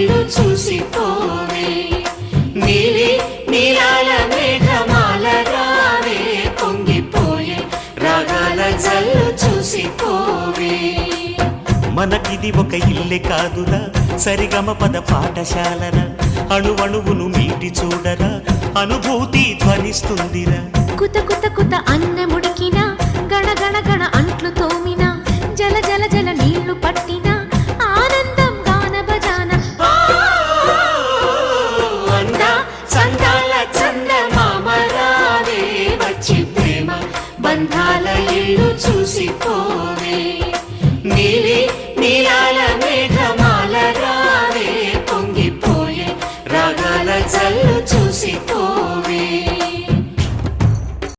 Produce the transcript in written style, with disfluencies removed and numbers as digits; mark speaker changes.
Speaker 1: ఇల్లు చూసిపోవే నీలి నీలాల మేఘమాల రావే పొంగిపోయే రాగాల జల్లు చూసిపోవే
Speaker 2: మనకిది ఒక ఇల్లే కాదురా సరిగమ పద పాఠశాలరా అణువణువును మీటి చూడరా అనుభూతి ధ్వనిస్తుందిరా
Speaker 3: కుత కుత కుత అన్నము